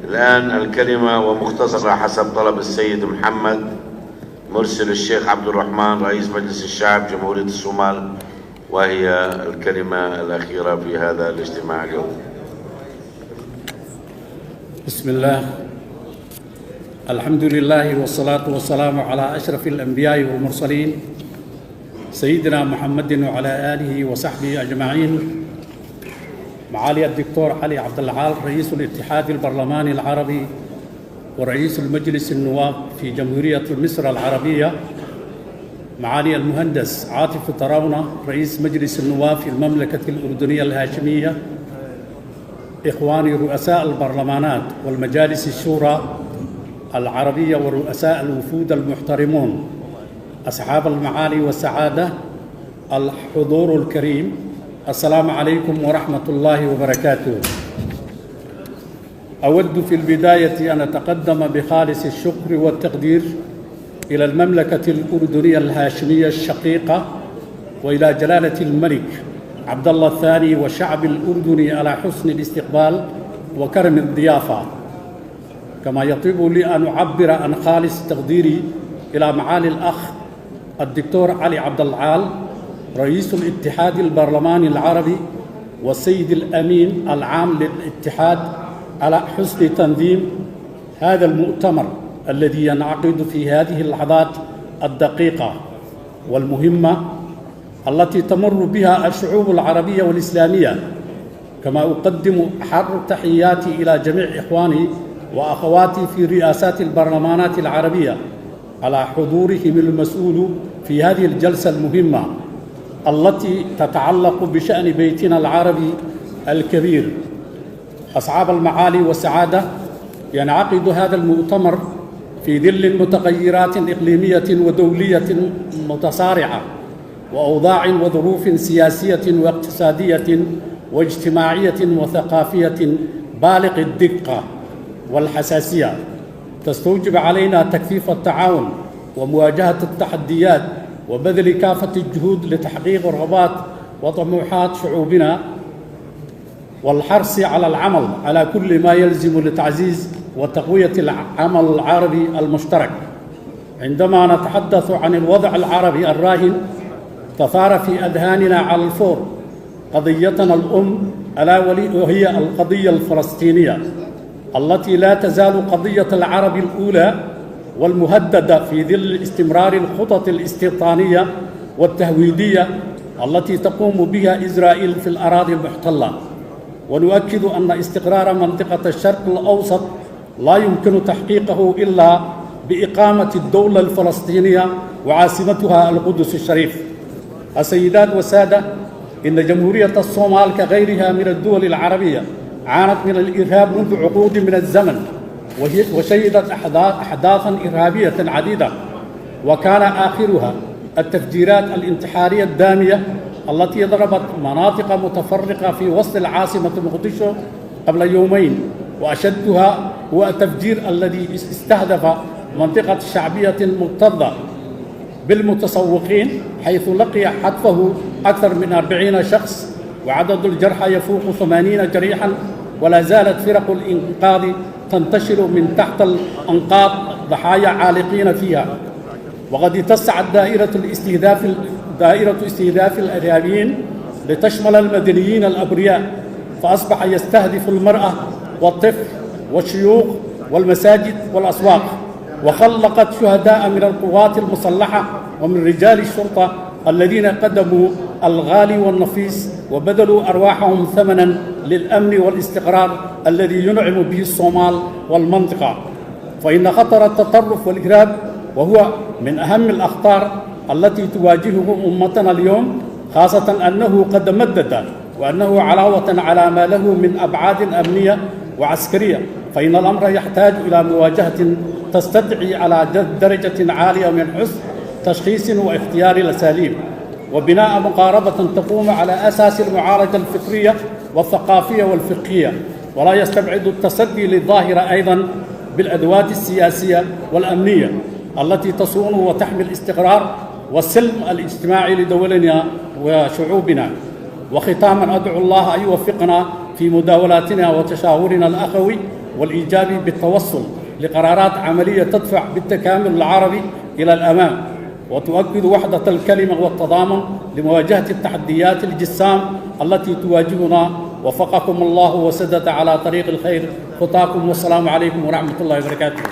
الآن الكلمة ومختصرة حسب طلب السيد محمد مرسل الشيخ عبد الرحمن رئيس مجلس الشعب جمهورية الصومال، وهي الكلمة الأخيرة في هذا الاجتماع اليوم. بسم الله، الحمد لله والصلاة والسلام على أشرف الأنبياء والمرسلين سيدنا محمد وعلى آله وصحبه أجمعين. معالي الدكتور علي عبد العال رئيس الاتحاد البرلماني العربي ورئيس المجلس النواب في جمهورية مصر العربية، معالي المهندس عاطف طراونة رئيس مجلس النواب في المملكة الأردنية الهاشمية، إخواني رؤساء البرلمانات والمجالس الشورى العربية ورؤساء الوفود المحترمون، أصحاب المعالي والسعادة، الحضور الكريم، السلام عليكم ورحمة الله وبركاته. أود في البداية أن أتقدم بخالص الشكر والتقدير إلى المملكة الأردنية الهاشمية الشقيقة وإلى جلالة الملك عبد الله الثاني والشعب الأردني على حسن الاستقبال وكرم الضيافة. كما يطيب لي أن أعبر عن خالص تقديري إلى معالي الأخ الدكتور علي عبد العال رئيس الاتحاد البرلماني العربي والسيد الأمين العام للاتحاد على حسن تنظيم هذا المؤتمر الذي ينعقد في هذه اللحظات الدقيقة والمهمة التي تمر بها الشعوب العربية والإسلامية. كما أقدم أحر تحياتي إلى جميع إخواني وأخواتي في رئاسات البرلمانات العربية على حضورهم المسؤول في هذه الجلسة المهمة التي تتعلق بشأن بيتنا العربي الكبير. أصحاب المعالي والسعادة، ينعقد هذا المؤتمر في ظل متغيرات إقليمية ودولية متصارعة وأوضاع وظروف سياسية واقتصادية واجتماعية وثقافية بالغ الدقة والحساسية، تستوجب علينا تكثيف التعاون ومواجهة التحديات وبذل كافة الجهود لتحقيق رغبات وطموحات شعوبنا والحرص على العمل على كل ما يلزم لتعزيز وتقوية العمل العربي المشترك. عندما نتحدث عن الوضع العربي الراهن، تثار في أذهاننا على الفور قضيتنا الأم ألا وهي القضية الفلسطينية التي لا تزال قضية العرب الأولى والمهددة في ظل استمرار الخطط الاستيطانية والتهويدية التي تقوم بها إسرائيل في الأراضي المحتلة. ونؤكد أن استقرار منطقة الشرق الأوسط لا يمكن تحقيقه إلا بإقامة الدولة الفلسطينية وعاصمتها القدس الشريف. السيدات والسادة، إن جمهورية الصومال كغيرها من الدول العربية عانت من الإرهاب منذ عقود من الزمن، وشهدت أحداثاً إرهابية عديدة، وكان آخرها التفجيرات الانتحارية الدامية التي ضربت مناطق متفرقة في وسط العاصمة مقدشو قبل يومين، وأشدها هو التفجير الذي استهدف منطقة شعبية مكتظة بالمتسوقين، حيث لقي حتفه أكثر من 40 شخص وعدد الجرحى يفوق 80 جريحاً، ولا زالت فرق الإنقاذ تنتشر من تحت الأنقاض ضحايا عالقين فيها. وقد اتسعت دائرة استهداف الإرهابيين لتشمل المدنيين الأبرياء، فأصبح يستهدف المرأة والطفل والشيوخ والمساجد والأسواق، وخلقت شهداء من القوات المسلحة ومن رجال الشرطة الذين قدموا الغالي والنفيس وبذلوا أرواحهم ثمناً للأمن والاستقرار الذي ينعم به الصومال والمنطقة. فإن خطر التطرف والإرهاب وهو من أهم الأخطار التي تواجهه أمتنا اليوم، خاصة أنه قد مدد وأنه علاوة على ما له من أبعاد أمنية وعسكرية، فإن الأمر يحتاج إلى مواجهة تستدعي على درجة عالية من حسن تشخيص واختيار الأساليب، وبناء مقاربة تقوم على أساس المعالجة الفكرية والثقافية والفقهية، ولا يستبعد التصدي للظاهرة أيضاً بالأدوات السياسية والأمنية التي تصون وتحمي الاستقرار والسلم الاجتماعي لدولنا وشعوبنا. وختاماً أدعو الله أن يوفقنا في مداولاتنا وتشاورنا الأخوي والإيجابي بالتوصل لقرارات عملية تدفع بالتكامل العربي إلى الأمام وتؤكد وحدة الكلمة والتضامن لمواجهة التحديات الجسام التي تواجهنا. وفقكم الله وسدد على طريق الخير خطاكم، والسلام عليكم ورحمة الله وبركاته.